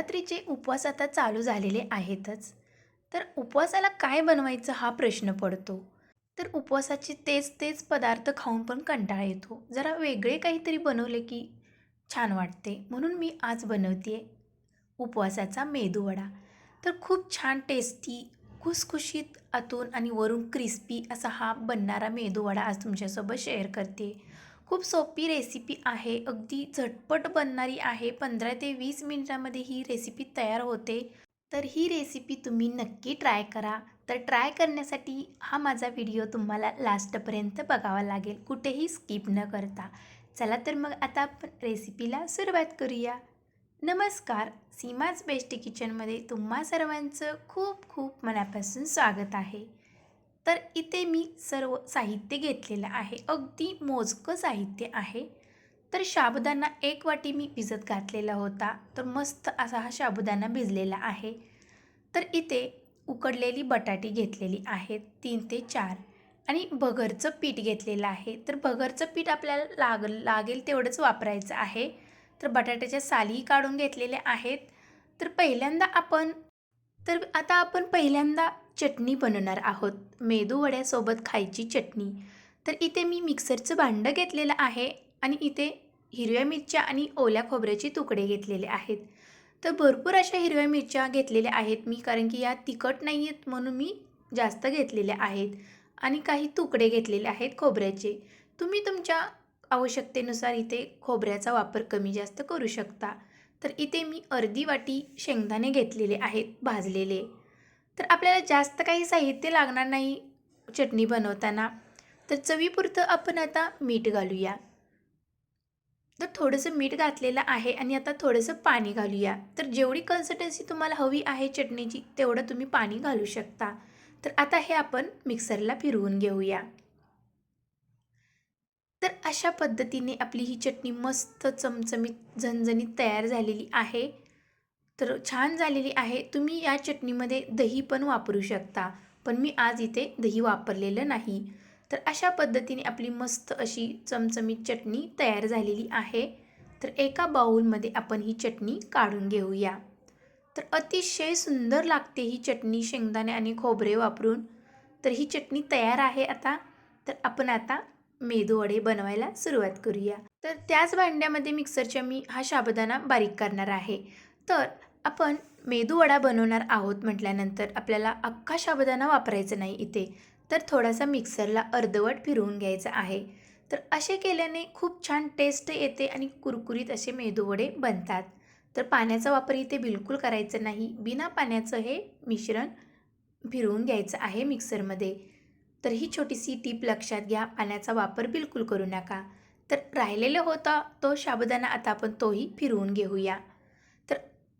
नवरात्रीचे उपवास आता चालू झालेले आहेतच. तर उपवासाला काय बनवायचं हा प्रश्न पडतो. तर उपवासाचे तेच तेच पदार्थ खाऊन पण कंटाळा येतो. जरा वेगळे काहीतरी बनवले की छान वाटते. म्हणून मी आज बनवते उपवासाचा मेदूवडा. तर खूप छान टेस्टी, खुसखुशीत आतून आणि वरून क्रिस्पी असा हा बनणारा मेदूवडा आज तुमच्यासोबत शेअर करते. खूप सोपी रेसिपी आहे, अगदी झटपट बनणारी आहे. 15 ते 20 मिनिटांमध्ये ही रेसिपी तयार होते. तर ही रेसिपी तुम्ही नक्की ट्राय करा. तर ट्राय करण्यासाठी हा माझा व्हिडिओ तुम्हाला लास्टपर्यंत बघावा लागेल, कुठेही स्किप न करता. चला तर मग आता आपण रेसिपीला सुरुवात करूया. नमस्कार, सीमाज बेस्ट किचनमध्ये तुम्हा सर्वांचं खूप खूप मनापासून स्वागत आहे. तर इथे मी सर्व साहित्य घेतलेलं आहे, अगदी मोजकं साहित्य आहे. तर साबुदाणा 1 वाटी मी भिजत घातलेला होता, तर मस्त असा हा साबुदाणा भिजलेला आहे. तर इथे उकडलेली बटाटी घेतलेली आहेत 3 ते 4 आणि भगरचं पीठ घेतलेलं आहे. तर भगरचं पीठ आपल्याला लागेल तेवढंच वापरायचं आहे. तर बटाट्याच्या सालीही काढून घेतलेल्या आहेत. तर आता आपण पहिल्यांदा चटणी बनवणार आहोत. मेदूवड्यासोबत खायची चटणी. तर इथे मी मिक्सरचं भांडं घेतलेलं आहे आणि इथे हिरव्या मिरच्या आणि ओल्या खोबऱ्याचे तुकडे घेतलेले आहेत. तर भरपूर अशा हिरव्या मिरच्या घेतलेल्या आहेत मी, कारण की या तिखट नाही आहेत म्हणून मी जास्त घेतलेल्या आहेत. आणि काही तुकडे घेतलेले आहेत खोबऱ्याचे. तुम्ही तुमच्या आवश्यकतेनुसार इथे खोबऱ्याचा वापर कमी जास्त करू शकता. तर इथे मी अर्धी वाटी शेंगदाणे घेतलेले आहेत भाजलेले. तर आपल्याला जास्त काही साहित्य लागणार नाही चटणी बनवताना. तर चवीपुरतं आपण आता मीठ घालूया. तर थोडंसं मीठ घातलेलं आहे आणि आता थोडंसं पाणी घालूया. तर जेवढी कन्सिस्टन्सी तुम्हाला हवी आहे चटणीची तेवढं तुम्ही पाणी घालू शकता. तर आता हे आपण मिक्सरला फिरवून घेऊया. तर अशा पद्धतीने आपली ही चटणी मस्त चमचमीत झणझणीत तयार झालेली आहे. तर छान झालेली आहे. तुम्ही या चटणीमध्ये दही पण वापरू शकता. पण मी आज इथे दही वापरलेलं नाही. तर अशा पद्धतीने आपली मस्त अशी चमचमीत चटणी तयार झालेली आहे. तर एका बाउलमध्ये आपण ही चटणी काढून घेऊया. तर अतिशय सुंदर लागते ही चटणी शेंगदाणे आणि खोबरे वापरून. तर ही चटणी तयार आहे आता. तर आपण आता मेदूवडे बनवायला सुरुवात करूया. तर त्याच भांड्यामध्ये मिक्सरच्या मी हा साबुदाणा बारीक करणार आहे. तर आपण मेदूवडा बनवणार आहोत म्हटल्यानंतर आपल्याला अख्खा साबुदाणा वापरायचा नाही इथे. तर थोडासा मिक्सरला अर्धवट फिरवून घ्यायचा आहे. तर असे केल्याने खूप छान टेस्ट येते आणि कुरकुरीत असे मेदूवडे बनतात. तर पाण्याचा वापर इथे बिलकुल करायचा नाही. बिना पाण्याचं हे मिश्रण फिरवून घ्यायचं आहे मिक्सरमध्ये. तर ही छोटीशी टीप लक्षात घ्या, पाण्याचा वापर बिलकुल करू नका. तर राहिलेलं होता तो साबुदाणा आता आपण तोही फिरवून घेऊया. तर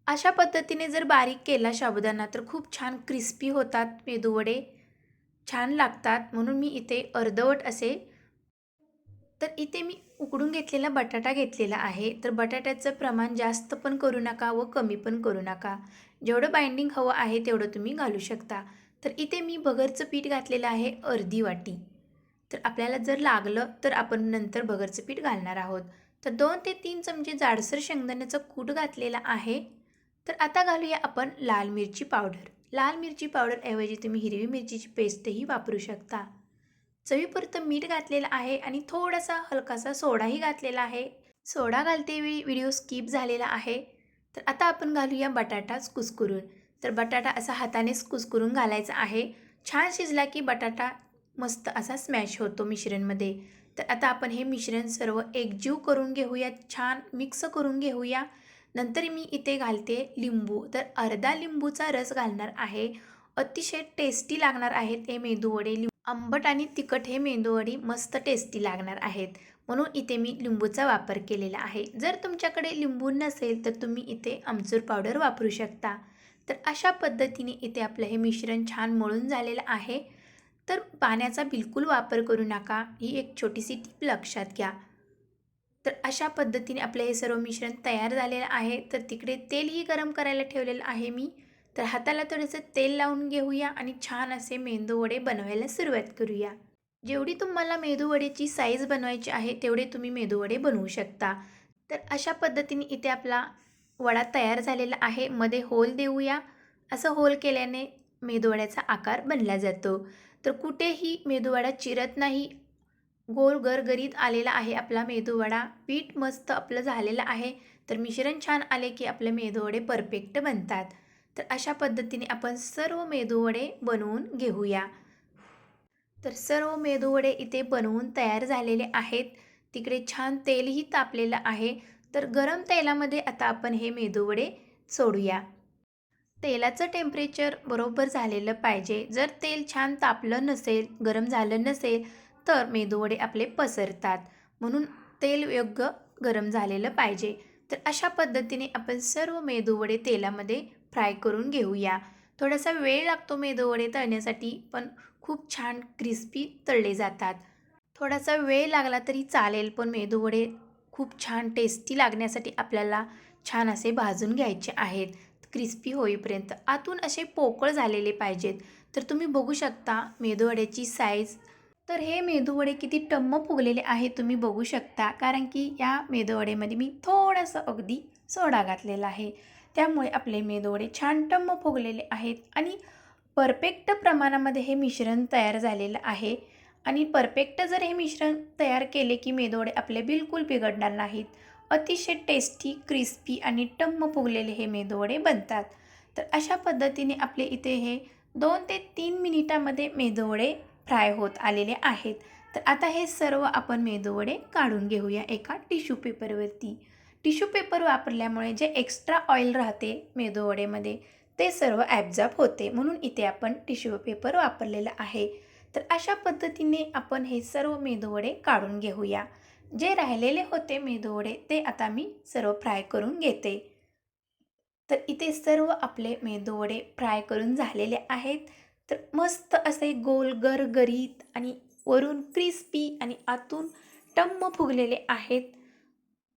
अशा पद्धतीने जर बारीक केला साबुदाणा तर खूप छान क्रिस्पी होतात मेदूवडे, छान लागतात. म्हणून मी इथे अर्धवट असे तर इथे मी उकडून घेतलेला बटाटा घेतलेला आहे. तर बटाट्याचं प्रमाण जास्त पण करू नका व कमी पण करू नका. जेवढं बाइंडिंग हवं आहे तेवढं तुम्ही घालू शकता. तर इथे मी भगरचं पीठ घातलेलं आहे अर्धी वाटी. तर आपल्याला जर लागलं तर आपण नंतर भगरचं पीठ घालणार आहोत. तर 2 ते 3 चमचे जाडसर शेंगदाण्याचं कूट घातलेला आहे. तर आता घालूया आपण लाल मिरची पावडर. लाल मिरची पावडरऐवजी तुम्ही हिरवी मिरचीची पेस्टही वापरू शकता. चवीपुरतं मीठ घातलेलं आहे आणि थोडासा हलकासा सोडाही घातलेला आहे. सोडा घालतेवेळी व्हिडिओ स्किप झालेला आहे. तर आता आपण घालूया बटाटाच कुस्कुरून. तर बटाटा असा हातानेच कुस्कुरून घालायचा आहे. छान शिजला की बटाटा मस्त असा स्मॅश होतो मिश्रणमध्ये. तर आता आपण हे मिश्रण सर्व एकजीव करून घेऊया, छान मिक्स करून घेऊया. नंतर मी इथे घालते लिंबू. तर अर्धा लिंबूचा रस घालणार आहे. अतिशय टेस्टी लागणार आहेत हे मेदूवडे. आंबट आणि तिखट हे मेंदूवडी मस्त टेस्टी लागणार आहेत. म्हणून इथे मी लिंबूचा वापर केलेला आहे. जर तुमच्याकडे लिंबू नसेल तर तुम्ही इथे आमचूर पावडर वापरू शकता. तर अशा पद्धतीने इथे आपलं हे मिश्रण छान मळून झालेलं आहे. तर पाण्याचा बिलकुल वापर करू नका. ही एक छोटीशी टीप लक्षात घ्या. तर अशा पद्धतीने आपलं हे सर्व मिश्रण तयार झालेलं आहे. तर तिकडे तेलही गरम करायला ठेवलेलं आहे मी. तर हाताला थोडंसं तेल लावून घेऊया आणि छान असे मेंदूवडे बनवायला सुरुवात करूया. जेवढी तुम्हाला मेदूवडेची साईज बनवायची आहे तेवढे तुम्ही मेदूवडे बनवू शकता. तर अशा पद्धतीने इथे आपला वडा तयार झालेला आहे. मध्ये होल देऊया. असं होल केल्याने मेदूवड्याचा आकार बनला जातो. तर कुठेही मेदूवडा चिरत नाही. गोल गरगरीत आलेला आहे आपला मेदूवडा. पीठ मस्त आपलं झालेलं आहे. तर मिश्रण छान आले की आपले मेदूवडे परफेक्ट बनतात. तर अशा पद्धतीने आपण सर्व मेदूवडे बनवून घेऊया. तर सर्व मेदूवडे इथे बनवून तयार झालेले आहेत. तिकडे छान तेलही तापलेलं आहे. तर गरम तेलामध्ये आता आपण हे मेदूवडे सोडूया. तेलाचं टेम्परेचर बरोबर झालेलं पाहिजे. जर तेल छान तापलं नसेल, गरम झालं नसेल, तर मेदूवडे आपले पसरतात. म्हणून तेल योग्य गरम झालेलं पाहिजे. तर अशा पद्धतीने आपण सर्व मेदूवडे तेलामध्ये फ्राय करून घेऊया. थोडासा वेळ लागतो मेदूवडे तळण्यासाठी, पण खूप छान क्रिस्पी तळले जातात. थोडासा वेळ लागला तरी चालेल, पण मेदूवडे खूप छान टेस्टी लागण्यासाठी आपल्याला छान असे भाजून घ्यायचे आहेत. क्रिस्पी होईपर्यंत आतून असे पोकळ झालेले पाहिजेत. तर तुम्ही बघू शकता मेदूवड्याची साईज. तर हे मेदूवडे किती टम्म फुगलेले आहे तुम्ही बघू शकता. कारण की या मेदूवडेमध्ये मी थोडंसं अगदी सोडा घातलेला आहे. त्यामुळे आपले मेदूवडे छान टम्म फुगलेले आहेत आणि परफेक्ट प्रमाणामध्ये हे मिश्रण तयार झालेलं आहे. आणि परफेक्ट जर हे मिश्रण तयार केले की मेदूवडे आपले बिलकुल बिघडणार नाहीत. अतिशय टेस्टी, क्रिस्पी आणि टम्म फुगलेले हे मेदूवडे बनतात. तर अशा पद्धतीने आपले इथे हे 2 ते 3 मिनिटामध्ये मेदूवडे फ्राय होत आलेले आहेत. तर आता हे सर्व आपण मेदूवडे काढून घेऊया एका टिश्यू पेपरवरती. टिश्यू पेपर वापरल्यामुळे जे एक्स्ट्रा ऑइल राहते मेदूवडेमध्ये ते सर्व ॲब्झॉर्ब होते. म्हणून इथे आपण टिश्यू पेपर वापरलेला आहे. तर अशा पद्धतीने आपण हे सर्व मेदूवडे काढून घेऊया. जे राहिलेले होते मेदूवडे ते आता मी सर्व फ्राय करून घेते. तर इथे सर्व आपले मेदूवडे फ्राय करून झालेले आहेत. तर मस्त असे गोल गरगरीत आणि वरून क्रिस्पी आणि आतून टम्म फुगलेले आहेत.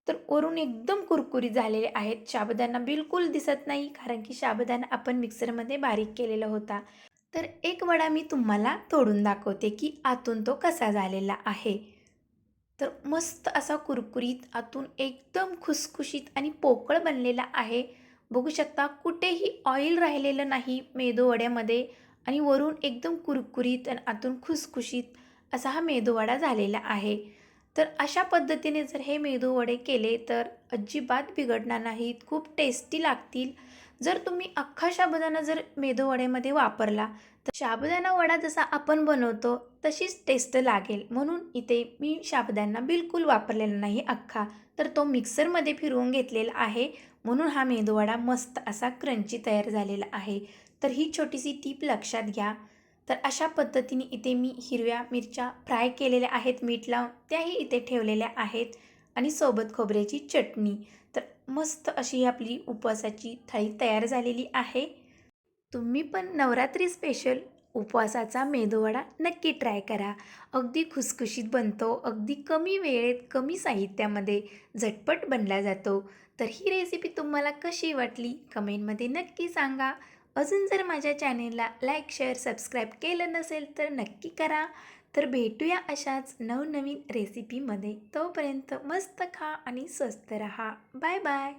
तर वरून एकदम कुरकुरीत झालेले आहेत. साबुदाणा बिलकुल दिसत नाही, कारण की साबुदाणा आपण मिक्सरमध्ये बारीक केलेला होता. तर एक वडा मी तुम्हाला तोडून दाखवते की आतून तो कसा झालेला आहे. तर मस्त असा कुरकुरीत, आतून एकदम खुसखुशीत आणि पोकळ बनलेला आहे. बघू शकता कुठेही ऑइल राहिलेलं नाही मेदूवड्यामध्ये आणि वरून एकदम कुरकुरीत आणि आतून खुसखुशीत असा हा मेदूवडा झालेला आहे. तर अशा पद्धतीने जर हे मेदूवडे केले तर अजिबात बिघडणार नाहीत, खूप टेस्टी लागतील. जर तुम्ही अख्खा साबुदाणा जर मेदूवड्यामध्ये वापरला तर साबुदाणा वडा जसा आपण बनवतो तशीच टेस्ट लागेल. म्हणून इथे मी साबुदाणा बिलकुल वापरलेला नाही अख्खा, तर तो मिक्सरमध्ये फिरवून घेतलेला आहे. म्हणून हा मेदूवडा मस्त असा क्रंची तयार झालेला आहे. तर ही छोटीशी टीप लक्षात घ्या. तर अशा पद्धतीने इथे मी हिरव्या मिरच्या फ्राय केलेल्या आहेत मीठ लावून, त्याही इथे ठेवलेल्या आहेत आणि सोबत खोबऱ्याची चटणी. तर मस्त अशी आपली उपवासाची थाळी तयार झालेली आहे. तुम्ही पण नवरात्री स्पेशल उपवासाचा मेदूवडा नक्की ट्राय करा. अगदी खुसखुशीत बनतो, अगदी कमी वेळेत, कमी साहित्यामध्ये झटपट बनला जातो. तर ही रेसिपी तुम्हाला कशी वाटली कमेंटमध्ये नक्की सांगा. अजून जर माझ्या चॅनेलला लाईक, शेअर, सबस्क्राईब केलं नसेल तर नक्की करा. तर भेटूया अशाच नवनवीन रेसिपीमध्ये. तोपर्यंत मस्त खा आणि स्वस्त रहा. Bye bye.